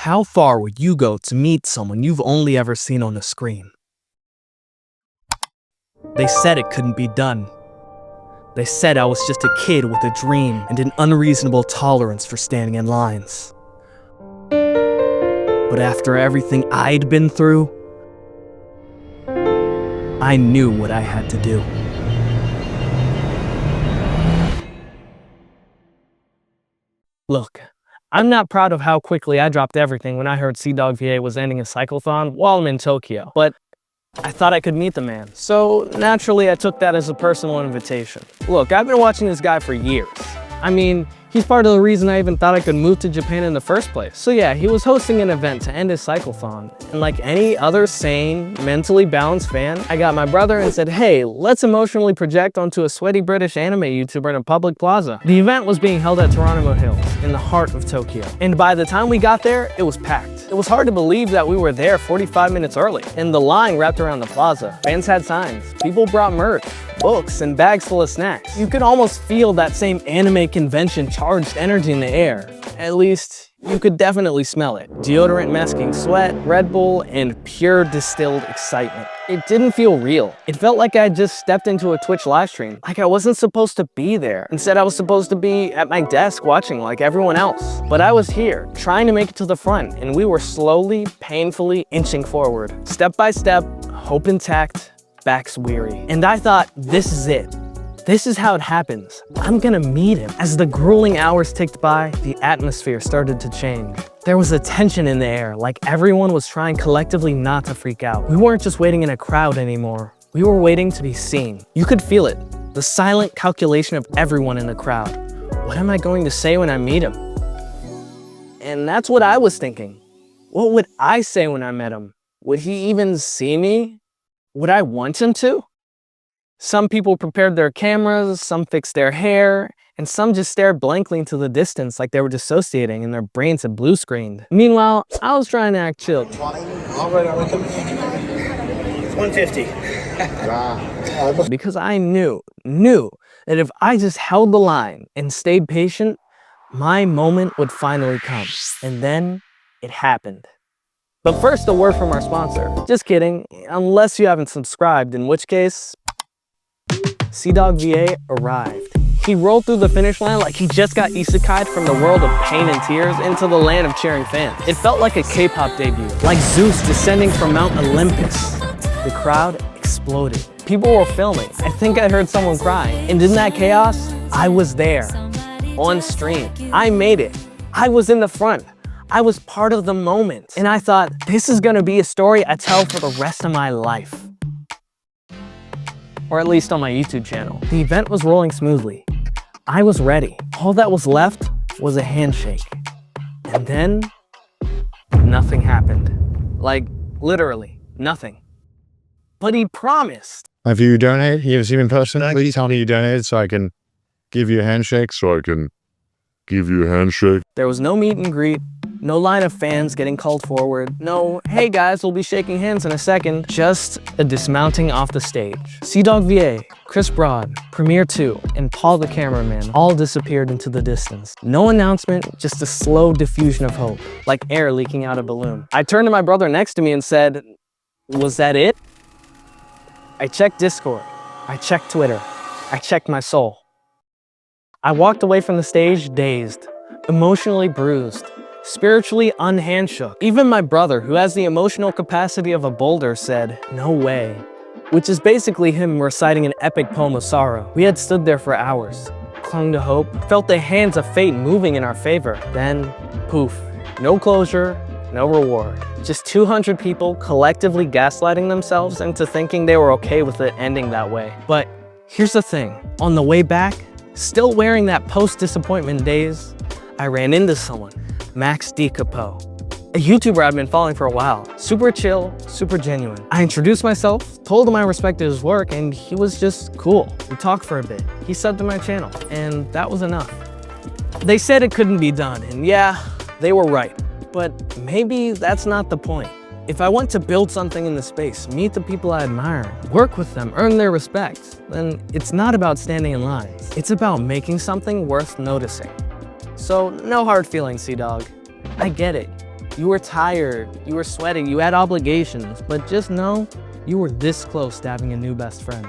How far would you go to meet someone you've only ever seen on a screen? They said it couldn't be done. They said I was just a kid with a dream and an unreasonable tolerance for standing in lines. But after everything I'd been through, I knew what I had to do. Look, I'm not proud of how quickly I dropped everything when I heard CDawgVA was ending a cyclothon while I'm in Tokyo, but I thought I could meet the man. So naturally, I took that as a personal invitation. Look, I've been watching this guy for years. I mean, he's part of the reason I even thought I could move to Japan in the first place. So yeah, he was hosting an event to end his cyclothon. And like any other sane, mentally balanced fan, I got my brother and said, hey, let's emotionally project onto a sweaty British anime YouTuber in a public plaza. The event was being held at Toronto Hills, in the heart of Tokyo. And by the time we got there, it was packed. It was hard to believe that we were there 45 minutes early. And the line wrapped around the plaza. Fans had signs. People brought merch, books, and bags full of snacks. You could almost feel that same anime convention charged energy in the air. At least, you could definitely smell it. Deodorant masking sweat, Red Bull, and pure distilled excitement. It didn't feel real. It felt like I just stepped into a Twitch livestream, like I wasn't supposed to be there. Instead, I was supposed to be at my desk watching like everyone else. But I was here, trying to make it to the front, and we were slowly, painfully inching forward. Step by step, hope intact, backs weary. And I thought, this is it. This is how it happens. I'm gonna meet him. As the grueling hours ticked by, the atmosphere started to change. There was a tension in the air, like everyone was trying collectively not to freak out. We weren't just waiting in a crowd anymore. We were waiting to be seen. You could feel it, the silent calculation of everyone in the crowd. What am I going to say when I meet him? And that's what I was thinking. What would I say when I met him? Would he even see me? Would I want him to? Some people prepared their cameras, some fixed their hair, and some just stared blankly into the distance like they were dissociating and their brains had blue screened. Meanwhile, I was trying to act chill. It's 150. Because I knew that if I just held the line and stayed patient, my moment would finally come. And then it happened. But first, a word from our sponsor. Just kidding, unless you haven't subscribed, in which case, CDawgVA arrived. He rolled through the finish line like he just got isekai'd from the world of pain and tears into the land of cheering fans. It felt like a K-pop debut, like Zeus descending from Mount Olympus. The crowd exploded. People were filming. I think I heard someone crying. And in that chaos, I was there, on stream. I made it. I was in the front. I was part of the moment. And I thought, this is gonna be a story I tell for the rest of my life. Or at least on my YouTube channel. The event was rolling smoothly. I was ready. All that was left was a handshake. And then, nothing happened. Like, literally, nothing. But he promised. Have you donated? He was even person. Please tell me you donated so I can give you a handshake. There was no meet and greet. No line of fans getting called forward. No, hey guys, we'll be shaking hands in a second. Just a dismounting off the stage. CDawgVA, Chris Broad, Premiere 2, and Paul the cameraman all disappeared into the distance. No announcement, just a slow diffusion of hope, like air leaking out a balloon. I turned to my brother next to me and said, was that it? I checked Discord. I checked Twitter. I checked my soul. I walked away from the stage dazed, emotionally bruised, spiritually unhandshook. Even my brother, who has the emotional capacity of a boulder, said, no way. Which is basically him reciting an epic poem of sorrow. We had stood there for hours, clung to hope, felt the hands of fate moving in our favor. Then, poof, no closure, no reward. Just 200 people collectively gaslighting themselves into thinking they were okay with it ending that way. But here's the thing, on the way back, still wearing that post-disappointment daze, I ran into someone. Max D. Capo, a YouTuber I've been following for a while. Super chill, super genuine. I introduced myself, told him I respected his work, and he was just cool. We talked for a bit. He subbed to my channel, and that was enough. They said it couldn't be done, and yeah, they were right. But maybe that's not the point. If I want to build something in the space, meet the people I admire, work with them, earn their respect, then it's not about standing in lines. It's about making something worth noticing. So no hard feelings, CDawg. I get it. You were tired, you were sweating, you had obligations, but just know you were this close to having a new best friend.